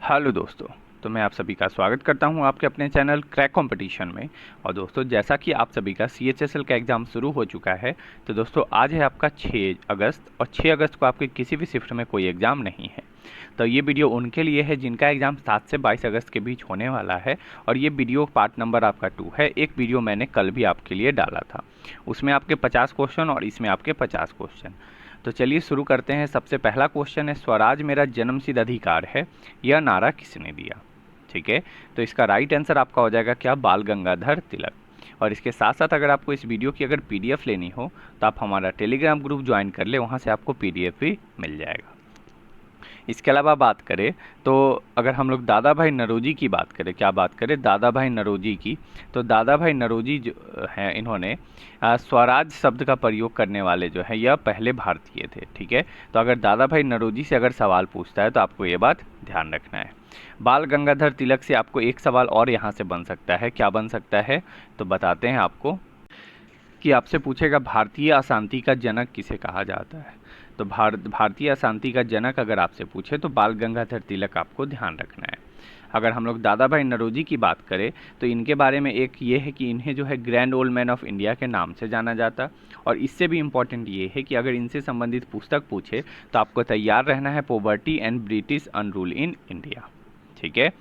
Hello दोस्तों। तो मैं आप सभी का स्वागत करता हूं आपके अपने चैनल क्रैक कंपटीशन में। और दोस्तों, जैसा कि आप सभी का CHSL का एग्ज़ाम शुरू हो चुका है, तो दोस्तों आज है आपका 6 अगस्त और 6 अगस्त को आपके किसी भी शिफ्ट में कोई एग्ज़ाम नहीं है। तो ये वीडियो उनके लिए है जिनका एग्ज़ाम 7 से 22 अगस्त के बीच होने वाला है। और ये वीडियो पार्ट नंबर आपका 2 है। एक वीडियो मैंने कल भी आपके लिए डाला था, उसमें आपके 50 क्वेश्चन और इसमें आपके 50 क्वेश्चन। तो चलिए शुरू करते हैं। सबसे पहला क्वेश्चन है, स्वराज मेरा जन्मसिद्ध अधिकार है, यह नारा किसने दिया? ठीक है, तो इसका राइट आंसर आपका हो जाएगा क्या? बाल गंगाधर तिलक। और इसके साथ साथ अगर आपको इस वीडियो की अगर PDF लेनी हो तो आप हमारा टेलीग्राम ग्रुप ज्वाइन कर ले, वहाँ से आपको PDF भी मिल जाएगा। इसके अलावा बात करें तो अगर हम लोग दादा भाई नौरोजी की बात करें, क्या बात करें? दादा भाई नौरोजी की। तो दादा भाई नौरोजी जो हैं, इन्होंने स्वराज शब्द का प्रयोग करने वाले जो है यह पहले भारतीय थे। ठीक है, तो अगर दादा भाई नौरोजी से अगर सवाल पूछता है तो आपको ये बात ध्यान रखना है। बाल गंगाधर तिलक से आपको एक सवाल और यहाँ से बन सकता है। क्या बन सकता है? तो बताते हैं आपको कि आपसे पूछेगा भारतीय अशांति का जनक किसे कहा जाता है। तो भारतीय अशांति का जनक अगर आपसे पूछे तो बाल गंगाधर तिलक आपको ध्यान रखना है। अगर हम लोग दादा भाई नौरोजी की बात करें तो इनके बारे में एक ये है कि इन्हें जो है grand old man of India के नाम से जाना जाता। और इससे भी इम्पॉर्टेंट ये है कि अगर इनसे संबंधित पुस्तक पूछे तो आपको तैयार रहना है, poverty and British unrule in India. ठीक है,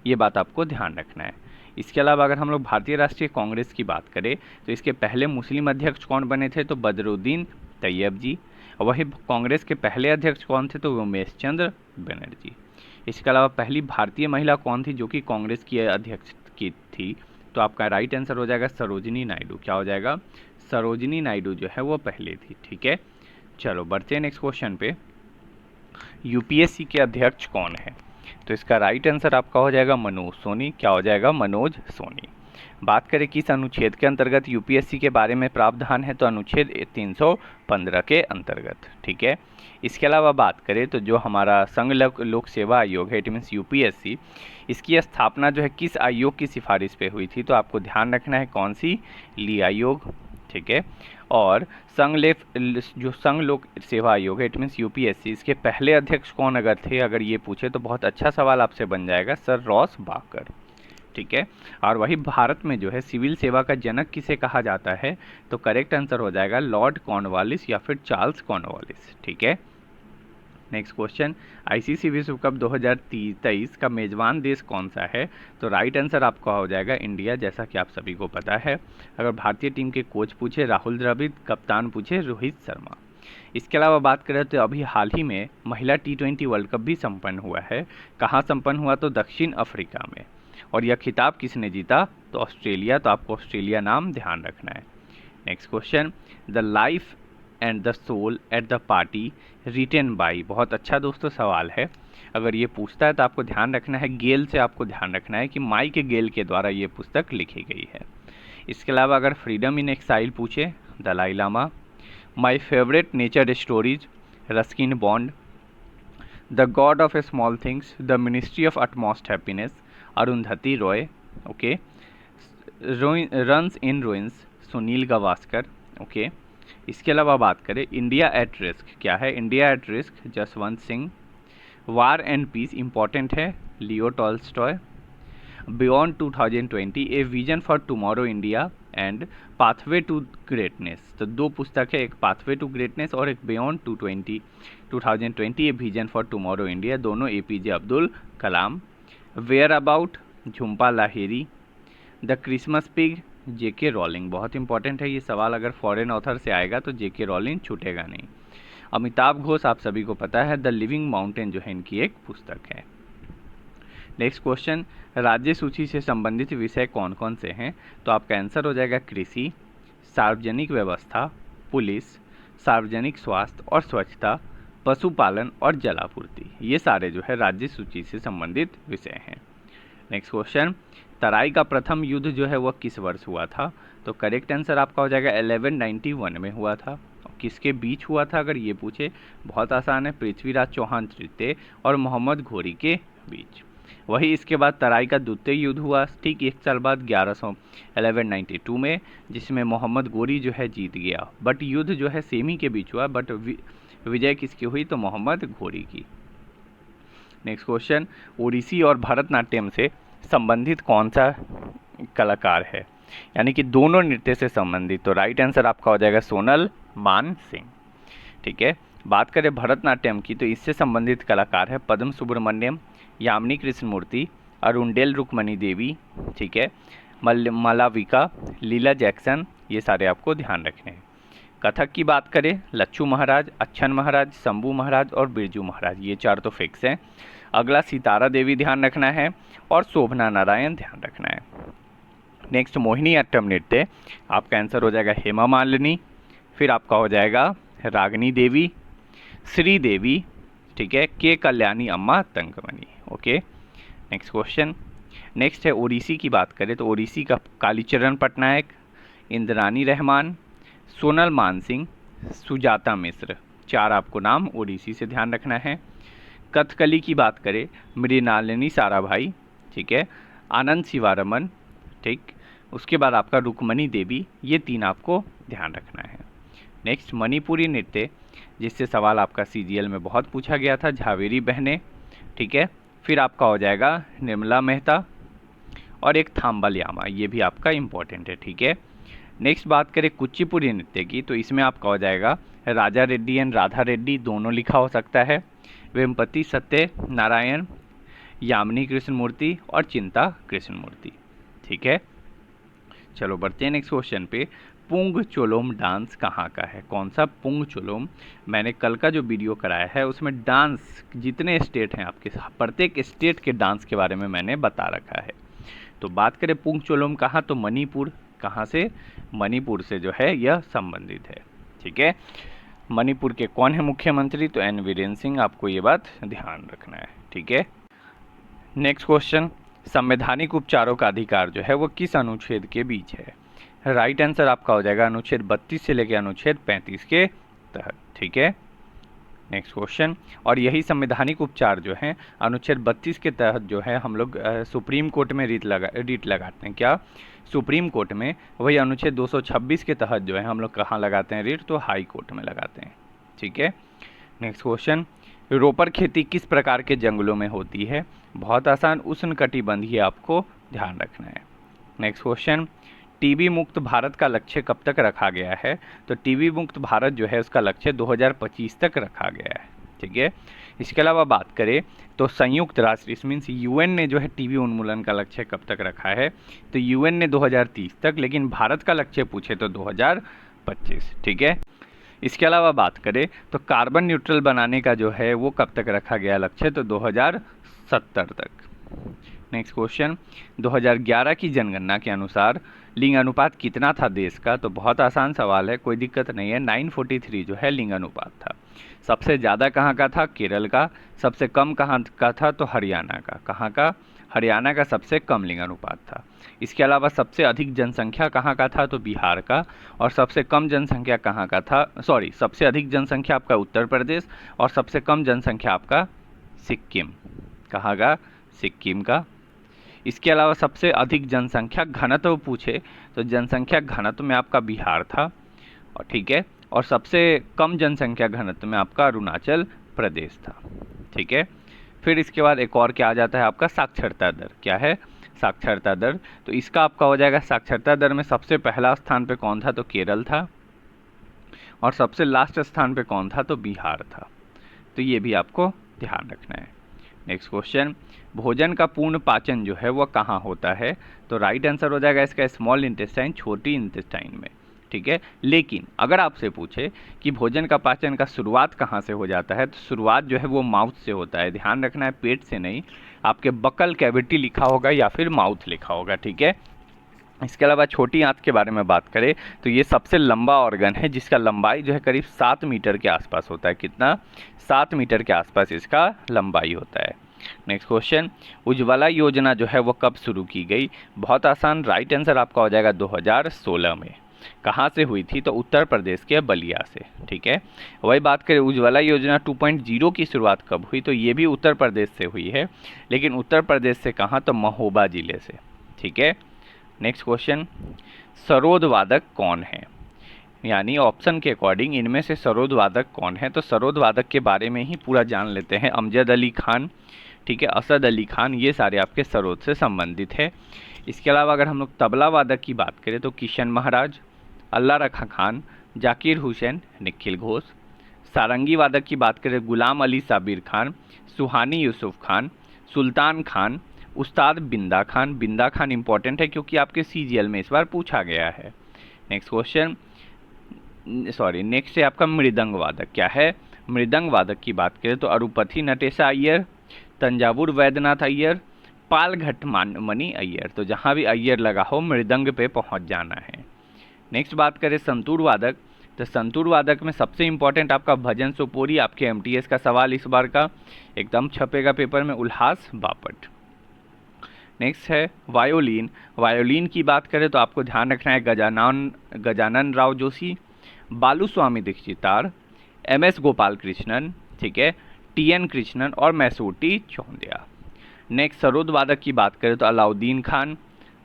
ये बात आपको ध्यान रखना है। इसके अलावा अगर हम लोग भारतीय राष्ट्रीय कांग्रेस की बात करें तो इसके पहले मुस्लिम अध्यक्ष कौन बने थे? तो बदरुद्दीन तैयब जी। और वही कांग्रेस के पहले अध्यक्ष कौन थे? तो उमेश चंद्र बनर्जी। इसके अलावा पहली भारतीय महिला कौन थी जो कि कांग्रेस की अध्यक्ष की थी? तो आपका राइट आंसर हो जाएगा सरोजिनी नायडू। क्या हो जाएगा? सरोजिनी नायडू जो है वो पहले थी। ठीक है, चलो बढ़ते हैं नेक्स्ट क्वेश्चन पे। UPSC के अध्यक्ष कौन है? तो इसका राइट आंसर आपका हो जाएगा मनोज सोनी। क्या हो जाएगा? मनोज सोनी। बात करें किस अनुच्छेद के अंतर्गत UPSC के बारे में प्रावधान है? तो अनुच्छेद 315 के अंतर्गत। ठीक है, इसके अलावा बात करें तो जो हमारा संघ लोक सेवा आयोग है, इट मीन्स UPSC, इसकी स्थापना जो है किस आयोग की सिफारिश पे हुई थी? तो आपको ध्यान रखना है कौन सी? ली आयोग। ठीक है, और जो संघ लोक सेवा आयोग है, इट मीन्स UPSC, इसके पहले अध्यक्ष कौन अगर थे, अगर ये पूछे तो बहुत अच्छा सवाल आपसे बन जाएगा, सर रॉस बाकर। ठीक है, और वही भारत में जो है सिविल सेवा का जनक किसे कहा जाता है? तो करेक्ट आंसर हो जाएगा लॉर्ड कॉर्नवालिस या फिर चार्ल्स कॉर्नवालिस। ठीक है, नेक्स्ट क्वेश्चन, ICC विश्व कप 2023 का मेजबान देश कौन सा है? तो राइट आंसर आपका हो जाएगा इंडिया, जैसा कि आप सभी को पता है। अगर भारतीय टीम के कोच पूछे राहुल द्रविड़, कप्तान पूछे रोहित शर्मा। इसके अलावा बात करें तो अभी हाल ही में महिला T20 वर्ल्ड कप भी संपन्न हुआ है। कहाँ संपन्न हुआ? तो दक्षिण अफ्रीका में। और यह खिताब किसने जीता? तो ऑस्ट्रेलिया। तो आपको ऑस्ट्रेलिया नाम ध्यान रखना है। Next question, the life and the soul at the party written by. बहुत अच्छा दोस्तों सवाल है। अगर ये पूछता है तो आपको ध्यान रखना है गेल से, आपको ध्यान रखना है कि माइक गेल के द्वारा ये पुस्तक लिखी गई है। इसके अलावा अगर फ्रीडम इन एक्साइल पूछे, Dalai Lama. My favourite nature stories, Ruskin Bond. The god of small things, the ministry of utmost happiness, Arundhati Roy. Okay, runs in ruins, Sunil Gavaskar. Okay, इसके अलावा बात करें इंडिया एट रिस्क, क्या है? India at risk, Jaswant Singh. War and peace, important है, Leo Tolstoy. Beyond 2020, a vision for tomorrow India and pathway to greatness. तो दो पुस्तक है, एक पाथवे टू ग्रेटनेस और एक beyond 2020 a vision for tomorrow India, दोनों APJ Abdul Kalam. Whereabouts, Jhumpa Lahiri. The Christmas pig, JK Rowling. बहुत इंपॉर्टेंट है ये सवाल, अगर फॉरेन ऑथर से आएगा तो JK रॉलिंग छूटेगा नहीं। अमिताभ घोष, आप सभी को पता है, द लिविंग माउंटेन जो है इनकी एक पुस्तक है। नेक्स्ट क्वेश्चन, राज्य सूची से संबंधित विषय कौन कौन से हैं? तो आपका आंसर हो जाएगा कृषि, सार्वजनिक व्यवस्था, पुलिस, सार्वजनिक स्वास्थ्य और स्वच्छता, पशुपालन और जलापूर्ति। ये सारे जो है राज्य सूची से संबंधित विषय हैं। नेक्स्ट क्वेश्चन, तराई का प्रथम युद्ध जो है वह किस वर्ष हुआ था? तो करेक्ट आंसर आपका हो जाएगा 1191 में हुआ था। किसके बीच हुआ था अगर ये पूछे? बहुत आसान है, पृथ्वीराज चौहान तृतीय और मोहम्मद घोरी के बीच। वही इसके बाद तराई का द्वितीय युद्ध हुआ ठीक एक साल बाद 1192 में, जिसमें मोहम्मद घोरी जो है जीत गया। बट युद्ध जो है सेमी के बीच हुआ, बट विजय किसकी हुई? तो मोहम्मद घोरी की। नेक्स्ट क्वेश्चन, ओडिसी और भरतनाट्यम से संबंधित कौन सा कलाकार है, यानी कि दोनों नृत्य से संबंधित। तो राइट आंसर आपका हो जाएगा सोनल मान सिंह। ठीक है, बात करें भरतनाट्यम की तो इससे संबंधित कलाकार है पद्म सुब्रमण्यम, यामिनी कृष्णमूर्ति, अरुणडेल रुक्मणी देवी, ठीक है, मालाविका, लीला जैक्सन, ये सारे आपको ध्यान रखने हैं। कथक की बात करें, लच्छू महाराज, अच्छन महाराज, शंभू महाराज और बिरजू महाराज, ये 4 तो फिक्स हैं। अगला सितारा देवी ध्यान रखना है और शोभना नारायण ध्यान रखना है। नेक्स्ट मोहिनी अट्टम नृत्य, आपका आंसर हो जाएगा हेमा मालिनी, फिर आपका हो जाएगा रागिनी देवी, श्री देवी, ठीक है, के Kalyani Amma Thangamani. Okay, next question. Next है ओडिसी की बात करें तो ओडिसी का कालीचरण पटनायक, इंद्रानी रहमान, सोनल मानसिंह, सुजाता मिश्र, 4 आपको नाम ओडिसी से ध्यान रखना है। कथकली की बात करें, मृणालिनी साराभाई, ठीक है, आनंद शिवारमन, ठीक, उसके बाद आपका रुक्मणी देवी, ये 3 आपको ध्यान रखना है। नेक्स्ट मणिपुरी नृत्य, जिससे सवाल आपका सीजीएल में बहुत पूछा गया था, झावेरी बहनें, ठीक है, फिर आपका हो जाएगा निर्मला मेहता और एक थाम्बल यामा, ये भी आपका इम्पोर्टेंट है। ठीक है, नेक्स्ट बात करें कुचिपुड़ी नृत्य की तो इसमें आपका हो जाएगा राजा रेड्डी एंड राधा रेड्डी, दोनों लिखा हो सकता है, वेम्पति सत्य नारायण, यामिनी कृष्णमूर्ति और चिंता कृष्णमूर्ति। ठीक है, चलो बढ़ते हैं नेक्स्ट क्वेश्चन पे। पुंग चोलोम डांस कहाँ का है, कौन सा पुंग चोलोम? मैंने कल का जो वीडियो कराया है उसमें डांस जितने स्टेट हैं आपके, प्रत्येक स्टेट के डांस के बारे में मैंने बता रखा है। तो बात करें पुंग चोलोम कहाँ, तो मणिपुर, कहाँ से? मणिपुर से जो है यह संबंधित है। ठीक है, मणिपुर के कौन है मुख्यमंत्री, तो एन वीरेंद्र सिंह, आपको ये बात ध्यान रखना है। ठीक है, नेक्स्ट क्वेश्चन, संवैधानिक उपचारों का अधिकार जो है वो किस अनुच्छेद के बीच है? राइट आंसर आपका हो जाएगा अनुच्छेद 32 से लेकर अनुच्छेद 35 के तहत। ठीक है, नेक्स्ट क्वेश्चन, और यही संवैधानिक उपचार जो है अनुच्छेद 32 के तहत जो है हम लोग सुप्रीम कोर्ट में रीट लगाते हैं। क्या सुप्रीम कोर्ट में? वही अनुच्छेद 226 के तहत जो है हम लोग कहाँ लगाते हैं रीट, तो हाई कोर्ट में लगाते हैं। ठीक है, नेक्स्ट क्वेश्चन, रोपर खेती किस प्रकार के जंगलों में होती है? बहुत आसान, उष्णकटिबंधीय, आपको ध्यान रखना है। नेक्स्ट क्वेश्चन, टीबी मुक्त भारत का लक्ष्य कब तक रखा गया है? तो टीबी मुक्त भारत जो है उसका लक्ष्य 2025 तक रखा गया है। ठीक है, इसके अलावा बात करें तो संयुक्त राष्ट्र, इस मीन्स यूएन ने जो है टीबी उन्मूलन का लक्ष्य कब तक रखा है? तो यूएन ने 2030 तक, लेकिन भारत का लक्ष्य पूछे तो 2025। ठीक है, इसके अलावा बात करें तो कार्बन न्यूट्रल बनाने का जो है वो कब तक रखा गया लक्ष्य? तो 2070 तक। नेक्स्ट क्वेश्चन, 2011 की जनगणना के अनुसार लिंग अनुपात कितना था देश का? तो बहुत आसान सवाल है, कोई दिक्कत नहीं है, 943 जो है लिंग अनुपात था। सबसे ज़्यादा कहाँ का था? केरल का। सबसे कम कहाँ का था? तो हरियाणा का। कहाँ का? हरियाणा का सबसे कम लिंग अनुपात था। इसके अलावा सबसे अधिक जनसंख्या कहाँ का था? तो बिहार का। और सबसे कम जनसंख्या कहाँ का था? सबसे अधिक जनसंख्या आपका उत्तर प्रदेश और सबसे कम जनसंख्या आपका सिक्किम। कहाँ का? सिक्किम का। इसके अलावा सबसे अधिक जनसंख्या घनत्व पूछे तो जनसंख्या घनत्व में आपका बिहार था, और ठीक है, और सबसे कम जनसंख्या घनत्व में आपका अरुणाचल प्रदेश था। ठीक है, फिर इसके बाद एक और क्या आ जाता है आपका साक्षरता दर। क्या है? साक्षरता दर। तो इसका आपका हो जाएगा साक्षरता दर में सबसे पहला स्थान पे कौन था? तो केरल था, और सबसे लास्ट स्थान पे कौन था? तो बिहार था। तो ये भी आपको ध्यान रखना है। नेक्स्ट क्वेश्चन, भोजन का पूर्ण पाचन जो है वह कहाँ होता है? तो राइट आंसर हो जाएगा इसका स्मॉल इंटेस्टाइन, छोटी इंटेस्टाइन में। ठीक है, लेकिन अगर आपसे पूछे कि भोजन का पाचन का शुरुआत कहाँ से हो जाता है, तो शुरुआत जो है वो माउथ से होता है। ध्यान रखना है, पेट से नहीं, आपके बकल कैविटी लिखा होगा या फिर माउथ लिखा होगा। ठीक है, इसके अलावा छोटी आंत के बारे में बात करें तो ये सबसे लंबा ऑर्गन है, जिसका लंबाई जो है करीब 7 मीटर के आसपास होता है। कितना? 7 मीटर के आसपास इसका लंबाई होता है। नेक्स्ट क्वेश्चन, उज्ज्वला योजना जो है वो कब शुरू की गई? बहुत आसान, राइट आंसर आपका हो जाएगा 2016 में। कहाँ से हुई थी? तो उत्तर प्रदेश के बलिया से। ठीक है, वही बात करें उज्ज्वला योजना 2.0 की शुरुआत कब हुई? तो ये भी उत्तर प्रदेश से हुई है, लेकिन उत्तर प्रदेश से कहाँ? तो महोबा जिले से। ठीक है, नेक्स्ट क्वेश्चन, सरोद वादक कौन है? यानी ऑप्शन के अकॉर्डिंग इनमें से सरोद वादक कौन है? तो सरोद वादक के बारे में ही पूरा जान लेते हैं। अमजद अली खान, ठीक है, असद अली खान, ये सारे आपके सरोद से संबंधित है। इसके अलावा अगर हम लोग तबला वादक की बात करें तो किशन महाराज, अल्लाह रखा खान, जाकिर हुसैन, निखिल घोष। सारंगी वादक की बात करें गुलाम अली साबिर खान, सुहानी यूसुफ खान, सुल्तान खान, उस्ताद बिंदा खान। बिंदा खान इंपॉर्टेंट है क्योंकि आपके सीजीएल में इस बार पूछा गया है। नेक्स्ट क्वेश्चन, नेक्स्ट है आपका मृदंग वादक। क्या है? मृदंग वादक की बात करें तो अरुपथी नटेशा अय्यर, तंजावुर वैद्यनाथ अय्यर, पालघट मणि अय्यर। तो जहाँ भी अय्यर लगा हो मृदंग पे पहुँच जाना है। नेक्स्ट बात करें संतूर वादक, तो संतूर वादक में सबसे इंपॉर्टेंट आपका भजन सोपोरी, आपके एमटीएस का सवाल इस बार का एकदम छपेगा पेपर में, उल्हास बापट। नेक्स्ट है वायोलिन। वायोलिन की बात करें तो आपको ध्यान रखना है गजानन राव जोशी, बालू स्वामी दीक्षितार, एमएस गोपाल कृष्णन, ठीक है, टीएन कृष्णन और मैसूटी चौंदिया। नेक्स्ट सरोद वादक की बात करें तो अलाउद्दीन खान,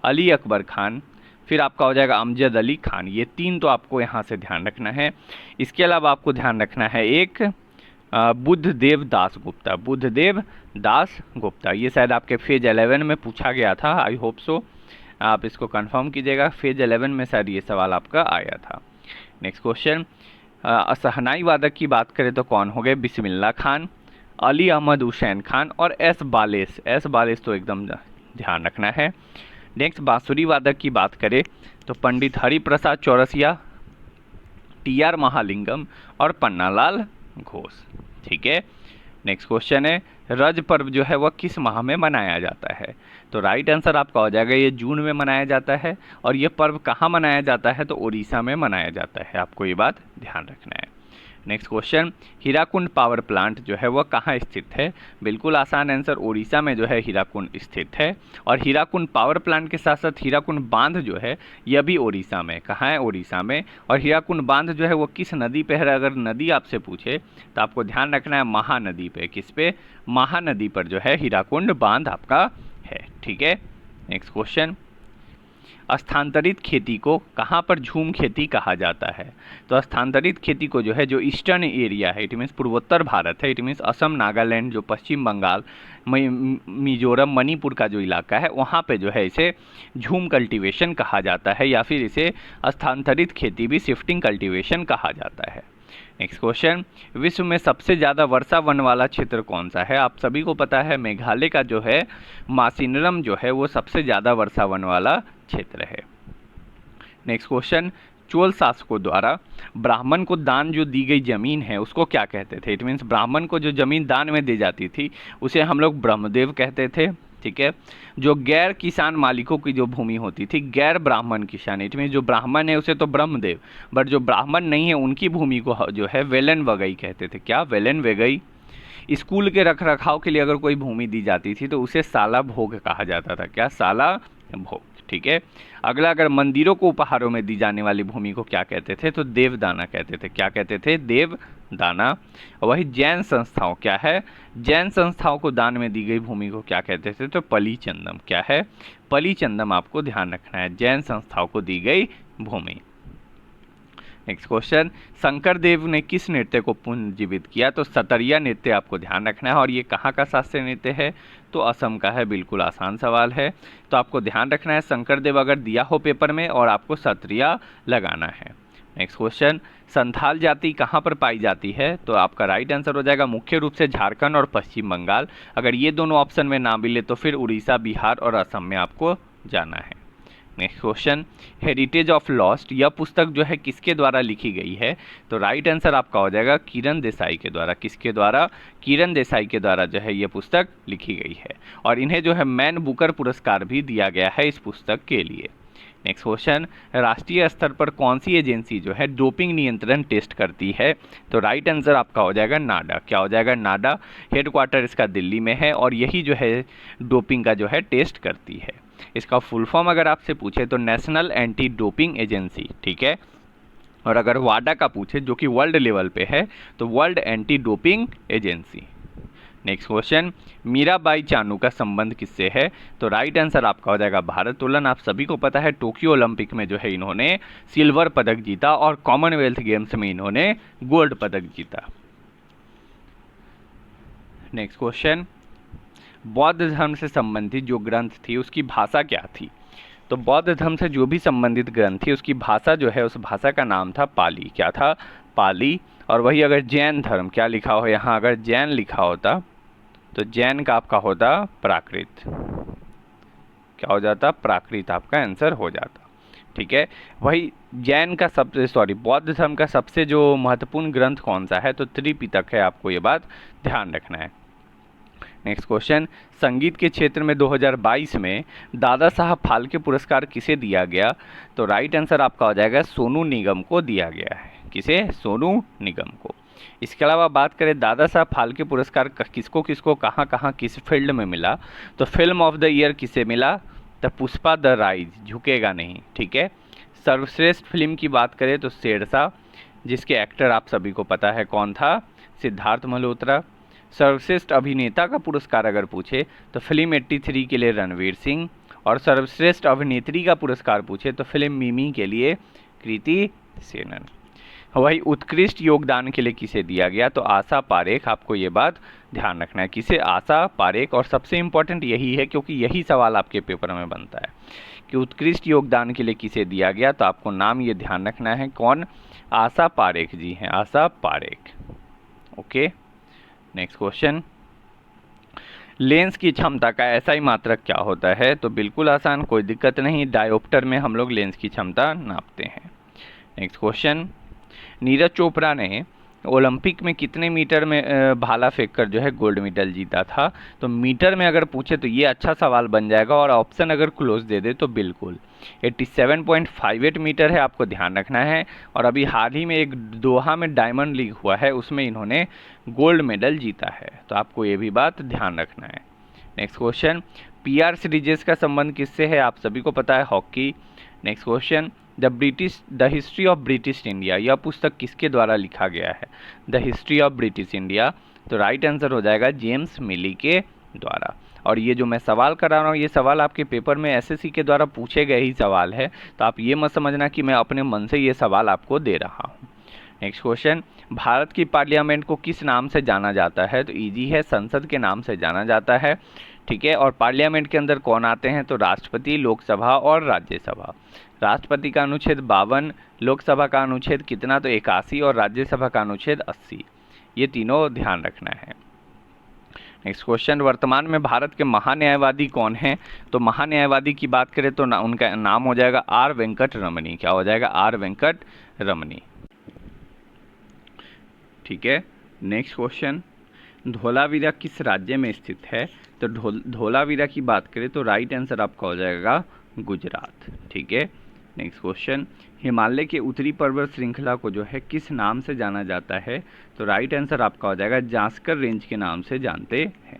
अली अकबर खान, फिर आपका हो जाएगा अमजद अली खान। ये 3 तो आपको यहाँ से ध्यान रखना है। इसके अलावा आपको ध्यान रखना है एक बुद्धदेव दास गुप्ता, बुद्धदेव दास गुप्ता। ये शायद आपके फेज 11 में पूछा गया था, आई होप सो, आप इसको कंफर्म कीजिएगा। फेज 11 में शायद ये सवाल आपका आया था। नेक्स्ट क्वेश्चन, असहनाई वादक की बात करें तो कौन हो गए? बिस्मिल्लाह खान, अली अहमद हुसैन खान और एस बालेस। एस बालेस तो एकदम ध्यान रखना है। नेक्स्ट बांसुरी वादक की बात करें तो पंडित हरिप्रसाद चौरसिया, टीआर महालिंगम और पन्नालाल घोष, ठीक है। नेक्स्ट क्वेश्चन है रज पर्व जो है वह किस माह में मनाया जाता है? तो राइट आंसर आपका हो जाएगा ये जून में मनाया जाता है। और ये पर्व कहाँ मनाया जाता है? तो उड़ीसा में मनाया जाता है, आपको ये बात ध्यान रखना है। Next question, Hirakud power plant जो है वह कहाँ स्थित है? बिल्कुल आसान आंसर, उड़ीसा में जो है हीराकुंड स्थित है। और हीराकुंड पावर प्लांट के साथ साथ हीराकुंड बांध जो है यह भी उड़ीसा में, कहाँ है? उड़ीसा में। और हीराकुंड बांध जो है वो किस नदी पे है? अगर नदी आपसे पूछे तो आपको ध्यान रखना है महानदी पे। किस पे? महानदी पर जो है हीराकुंड बांध आपका है, ठीक है। नेक्स्ट क्वेश्चन, स्थानांतरित खेती को कहाँ पर झूम खेती कहा जाता है? तो स्थानांतरित खेती को जो है जो ईस्टर्न एरिया है, इट मीन्स पूर्वोत्तर भारत है, इट मीन्स असम, नागालैंड, जो पश्चिम बंगाल, मिजोरम, मणिपुर का जो इलाका है वहाँ पे जो है इसे झूम कल्टीवेशन कहा जाता है, या फिर इसे स्थानांतरित खेती भी शिफ्टिंग कल्टीवेशन कहा जाता है। नेक्स्ट क्वेश्चन, विश्व में सबसे ज़्यादा वर्षा वन वाला क्षेत्र कौन सा है? आप सभी को पता है मेघालय का जो है मासिनरम जो है वो सबसे ज़्यादा वर्षा वन वाला क्षेत्र है। नेक्स्ट क्वेश्चन, चोल शासकों द्वारा ब्राह्मण को दान जो दी गई जमीन है उसको क्या कहते थे? इट मीन्स ब्राह्मण को जो जमीन दान में दी जाती थी उसे हम लोग ब्रह्मदेव कहते थे, ठीक है। जो गैर किसान मालिकों की जो भूमि होती थी, गैर ब्राह्मण किसान, इट मीन्स जो ब्राह्मण है उसे तो ब्रह्मदेव, बट जो ब्राह्मण नहीं है उनकी भूमि को जो है वेलन वगई कहते थे। क्या? वेलन वगई। स्कूल के रख रखाव के लिए अगर कोई भूमि दी जाती थी तो उसे साला भोग कहा जाता था। क्या? साला भोग, ठीक है। अगला, अगर मंदिरों को उपहारों में दी जाने वाली भूमि को क्या कहते थे? तो देवदाना कहते थे। क्या कहते थे? देवदाना। वही जैन संस्थाओं, क्या है? जैन संस्थाओं को दान में दी गई भूमि को क्या कहते थे? तो पलीचंदम। क्या है? पलीचंदम, आपको ध्यान रखना है, जैन संस्थाओं को दी गई भूमि। नेक्स्ट क्वेश्चन, शंकर देव ने किस नृत्य को पुनर्जीवित किया? तो सतरिया नृत्य आपको ध्यान रखना है। और ये कहाँ का शास्त्रीय नृत्य है? तो असम का है। बिल्कुल आसान सवाल है, तो आपको ध्यान रखना है शंकर देव अगर दिया हो पेपर में और आपको सतरिया लगाना है। नेक्स्ट क्वेश्चन, संथाल जाति कहाँ पर पाई जाती है? तो आपका राइट आंसर हो जाएगा मुख्य रूप से झारखंड और पश्चिम बंगाल। अगर ये दोनों ऑप्शन में ना मिले तो फिर उड़ीसा, बिहार और असम में आपको जाना है। Next question, heritage of lost, यह पुस्तक जो है किसके द्वारा लिखी गई है? तो राइट आंसर आपका हो जाएगा किरण देसाई के द्वारा। किसके द्वारा? किरण देसाई के द्वारा जो है ये पुस्तक लिखी गई है। और इन्हें जो है मैन बुकर पुरस्कार भी दिया गया है इस पुस्तक के लिए। नेक्स्ट क्वेश्चन, राष्ट्रीय स्तर पर कौन सी एजेंसी जो है डोपिंग नियंत्रण टेस्ट करती है? तो राइट आंसर आपका हो जाएगा नाडा। क्या हो जाएगा? नाडा। हेडक्वार्टर इसका दिल्ली में है और यही जो है डोपिंग का जो है टेस्ट करती है। इसका फुल फॉर्म अगर आपसे पूछे तो नेशनल एंटी डोपिंग एजेंसी, ठीक है। और अगर वाडा का पूछे जो कि वर्ल्ड लेवल पे है तो world anti doping agency. Next question, Mirabai Chanu का संबंध किससे है? तो राइट आंसर आपका हो जाएगा भारोत्तोलन। आप सभी को पता है टोक्यो ओलंपिक में जो है इन्होंने सिल्वर पदक जीता और कॉमनवेल्थ गेम्स में इन्होंने गोल्ड पदक जीता। नेक्स्ट क्वेश्चन, बौद्ध धर्म से संबंधित जो ग्रंथ थी उसकी भाषा क्या थी? तो बौद्ध धर्म से जो भी संबंधित ग्रंथ थी उसकी भाषा जो है, उस भाषा का नाम था पाली। क्या था? पाली। और वही अगर जैन धर्म, क्या लिखा हो यहाँ, अगर जैन लिखा होता तो जैन का आपका होता प्राकृत। क्या हो जाता? प्राकृत आपका आंसर हो जाता। ठीक है। वही जैन का बौद्ध धर्म का सबसे जो महत्वपूर्ण ग्रंथ कौन सा है? तो त्रिपिटक है। आपको ये बात ध्यान रखना है। नेक्स्ट क्वेश्चन, संगीत के क्षेत्र में 2022 में दादा साहब फाल्के पुरस्कार किसे दिया गया? तो राइट आंसर आपका हो जाएगा सोनू निगम को दिया गया है। किसे? सोनू निगम को। इसके अलावा बात करें दादा साहब फाल्के पुरस्कार किसको किसको कहाँ कहाँ किस फील्ड में मिला? तो फिल्म ऑफ द ईयर किसे मिला? तो पुष्पा द राइज, झुकेगा नहीं। ठीक है। सर्वश्रेष्ठ फिल्म की बात करें तो शेरशाह, जिसके एक्टर आप सभी को पता है कौन था? सिद्धार्थ मल्होत्रा। सर्वश्रेष्ठ अभिनेता का पुरस्कार अगर पूछे तो फिल्म 83 के लिए रणवीर सिंह, और सर्वश्रेष्ठ अभिनेत्री का पुरस्कार पूछे तो फिल्म मिमी के लिए कृति सेनन। वही उत्कृष्ट योगदान के लिए किसे दिया गया? तो आशा पारेख। आपको ये बात ध्यान रखना है, किसे? आशा पारेख। और सबसे इम्पोर्टेंट यही है क्योंकि यही सवाल आपके पेपर में बनता है कि उत्कृष्ट योगदान के लिए किसे दिया गया, तो आपको नाम ये ध्यान रखना है, कौन? आशा पारेख जी हैं, Asha Parekh. Okay. Next question, lens की क्षमता का एसआई मात्रक क्या होता है? तो बिल्कुल आसान, कोई दिक्कत नहीं, डायोप्टर में हम लोग लेंस की क्षमता नापते हैं। नेक्स्ट क्वेश्चन, नीरज चोपड़ा ने ओलंपिक में कितने मीटर में भाला फेंककर जो है गोल्ड मेडल जीता था? तो मीटर में अगर पूछे तो ये अच्छा सवाल बन जाएगा, और ऑप्शन अगर क्लोज दे दे तो बिल्कुल 87.58 मीटर है, आपको ध्यान रखना है। और अभी हाल ही में एक दोहा में डायमंड लीग हुआ है, उसमें इन्होंने गोल्ड मेडल जीता है, तो आपको ये भी बात ध्यान रखना है। नेक्स्ट क्वेश्चन, पीआर सीरीजेस का संबंध किससे है? आप सभी को पता है, hockey. Next question, the history of British India, यह पुस्तक किसके द्वारा लिखा गया है? The history of British India. तो राइट आंसर हो जाएगा जेम्स मिली के द्वारा। और ये जो मैं सवाल करा रहा हूँ, ये सवाल आपके पेपर में एसएससी के द्वारा पूछे गए ही सवाल है, तो आप ये मत समझना कि मैं अपने मन से ये सवाल आपको दे रहा हूँ। नेक्स्ट क्वेश्चन, भारत की पार्लियामेंट को किस नाम से जाना जाता है? तो इजी है, संसद के नाम से जाना जाता है। ठीक है। और पार्लियामेंट के अंदर कौन आते हैं? तो राष्ट्रपति, लोकसभा और राज्यसभा। राष्ट्रपति का अनुच्छेद 52, लोकसभा का अनुच्छेद कितना? तो 81, और राज्यसभा का अनुच्छेद 80। ये तीनों ध्यान रखना है। नेक्स्ट क्वेश्चन, वर्तमान में भारत के महान्यायवादी कौन हैं? तो महान्यायवादी की बात करें तो उनका नाम हो जाएगा आर वेंकट रमनी। क्या हो जाएगा? आर वेंकट रमनी। ठीक है। नेक्स्ट क्वेश्चन, धोलावीरा किस राज्य में स्थित है? तो धोलावीरा की बात करें तो राइट आंसर आपका हो जाएगा गुजरात। ठीक है। नेक्स्ट क्वेश्चन, हिमालय के उत्तरी पर्वत श्रृंखला को जो है किस नाम से जाना जाता है? तो राइट आंसर आपका हो जाएगा जास्कर रेंज के नाम से जानते हैं।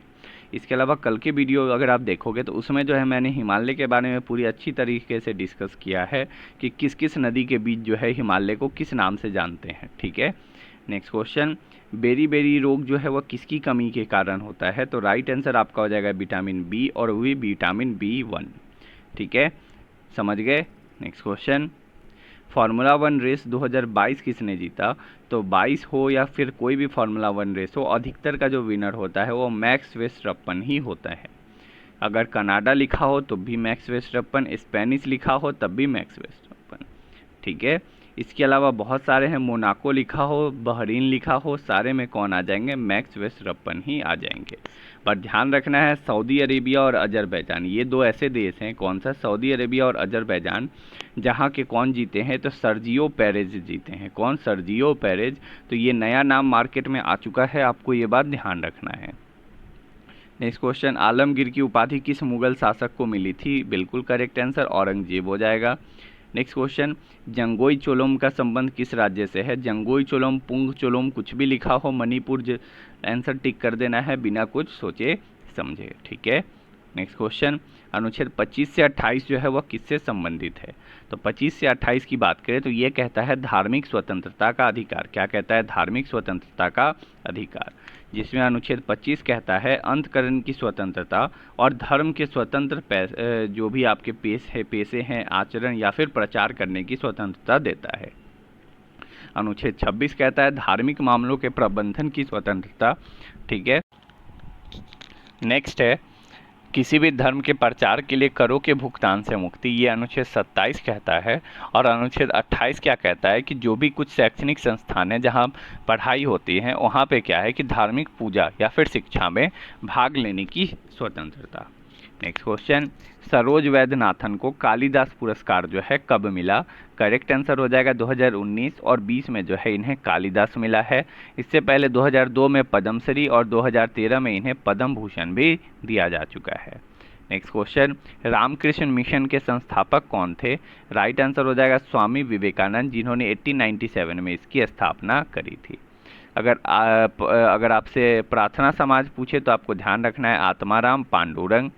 इसके अलावा कल के वीडियो अगर आप देखोगे तो उसमें जो है मैंने हिमालय के बारे में पूरी अच्छी तरीके से डिस्कस किया है कि किस किस नदी के बीच जो है हिमालय को किस नाम से जानते हैं। ठीक है। नेक्स्ट क्वेश्चन, बेरी रोग जो है वह किसकी कमी के कारण होता है? तो राइट आंसर आपका हो जाएगा विटामिन बी, और वही विटामिन B1। ठीक है, समझ गए। नेक्स्ट क्वेश्चन, फार्मूला 1 रेस 2022 किसने जीता? तो 22 हो या फिर कोई भी फार्मूला 1 रेस हो, अधिकतर का जो विनर होता है वो मैक्स वेस्टरपन ही होता है। अगर कनाडा लिखा हो तो भी मैक्स वेस्टरपन, स्पेनिश लिखा हो तब भी मैक्स वेस्टरपन। ठीक है। इसके अलावा बहुत सारे हैं, मोनाको लिखा हो, बहरीन लिखा हो, सारे में कौन आ जाएंगे? मैक्स वेस्टरपन ही आ जाएंगे। पर ध्यान रखना है, सऊदी अरेबिया और अजरबैजान ये दो ऐसे देश हैं, कौन सा? सऊदी अरेबिया और अजरबैजान, जहाँ के कौन जीते हैं? तो सर्जियो पेरेज जीते हैं। कौन? Sergio Perez. तो ये नया नाम मार्केट में आ चुका है, आपको ये बात ध्यान रखना है। नेक्स्ट क्वेश्चन, आलमगीर की उपाधि किस मुगल शासक को मिली थी? बिल्कुल करेक्ट आंसर औरंगजेब हो जाएगा। नेक्स्ट क्वेश्चन, जंगोई चोलोम का संबंध किस राज्य से है? जंगोई चोलोम, पुंग चोलोम, कुछ भी लिखा हो, मणिपुर आंसर टिक कर देना है बिना कुछ सोचे समझे। ठीक है। नेक्स्ट क्वेश्चन, अनुच्छेद 25 से 28 जो है वह किससे संबंधित है? तो 25 से 28 की बात करें तो ये कहता है धार्मिक स्वतंत्रता का अधिकार। क्या कहता है? धार्मिक स्वतंत्रता का अधिकार, जिसमें अनुच्छेद 25 कहता है अंतकरण की स्वतंत्रता और धर्म के स्वतंत्र जो भी आपके पेशे हैं, आचरण या फिर प्रचार करने की स्वतंत्रता देता है। अनुच्छेद 26 कहता है धार्मिक मामलों के प्रबंधन की स्वतंत्रता। ठीक है। नेक्स्ट है किसी भी धर्म के प्रचार के लिए करों के भुगतान से मुक्ति, ये अनुच्छेद 27 कहता है। और अनुच्छेद 28 क्या कहता है कि जो भी कुछ शैक्षणिक संस्थान है जहां पढ़ाई होती है वहां पे क्या है कि धार्मिक पूजा या फिर शिक्षा में भाग लेने की स्वतंत्रता। नेक्स्ट क्वेश्चन, सरोज वैद्यनाथन को कालिदास पुरस्कार जो है कब मिला? करेक्ट आंसर हो जाएगा 2019 और 20 में जो है इन्हें कालिदास मिला है। इससे पहले 2002 में पद्मश्री और 2013 में इन्हें पद्म भूषण भी दिया जा चुका है। नेक्स्ट क्वेश्चन, रामकृष्ण मिशन के संस्थापक कौन थे? राइट आंसर हो जाएगा स्वामी विवेकानंद, जिन्होंने 1897 में इसकी स्थापना करी थी। अगर आपसे प्रार्थना समाज पूछे तो आपको ध्यान रखना है आत्माराम पांडुरंग,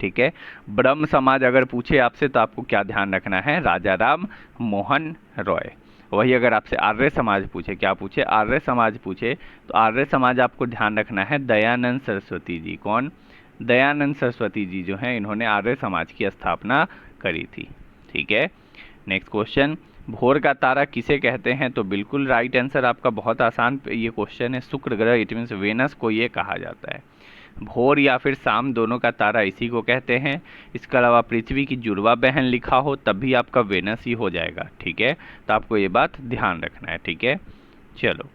ठीक है। ब्रह्म समाज अगर पूछे आपसे तो आपको क्या ध्यान रखना है? राजा राम मोहन रॉय। वही अगर आपसे आर्य समाज पूछे, क्या पूछे? आर्य समाज पूछे तो आर्य समाज आपको ध्यान रखना है दयानंद सरस्वती जी। कौन? दयानंद सरस्वती जी जो हैं इन्होंने आर्य समाज की स्थापना करी थी, ठीक है। नेक्स्ट क्वेश्चन, भोर का तारा किसे कहते हैं? तो बिल्कुल राइट आंसर आपका बहुत आसान ये क्वेश्चन है, शुक्र ग्रह इट मीन्स वेनस को ये कहा जाता है। भोर या फिर शाम दोनों का तारा इसी को कहते हैं। इसके अलावा पृथ्वी की जुड़वा बहन लिखा हो तब भी आपका वेनस ही हो जाएगा, ठीक है। तो आपको ये बात ध्यान रखना है, ठीक है। चलो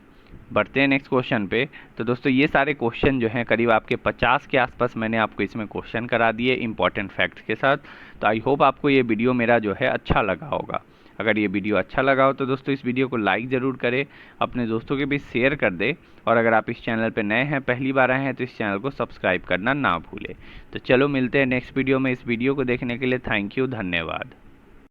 बढ़ते हैं नेक्स्ट क्वेश्चन पे। तो दोस्तों ये सारे क्वेश्चन जो हैं करीब आपके 50 के आसपास मैंने आपको इसमें क्वेश्चन करा दिए इंपॉर्टेंट फैक्ट्स के साथ। तो आई होप आपको ये वीडियो मेरा जो है अच्छा लगा होगा। अगर ये वीडियो अच्छा लगा हो तो दोस्तों इस वीडियो को लाइक ज़रूर करें, अपने दोस्तों के बीच शेयर कर दें, और अगर आप इस चैनल पर नए हैं, पहली बार आए हैं, तो इस चैनल को सब्सक्राइब करना ना भूलें। तो चलो मिलते हैं नेक्स्ट वीडियो में। इस वीडियो को देखने के लिए थैंक यू, धन्यवाद।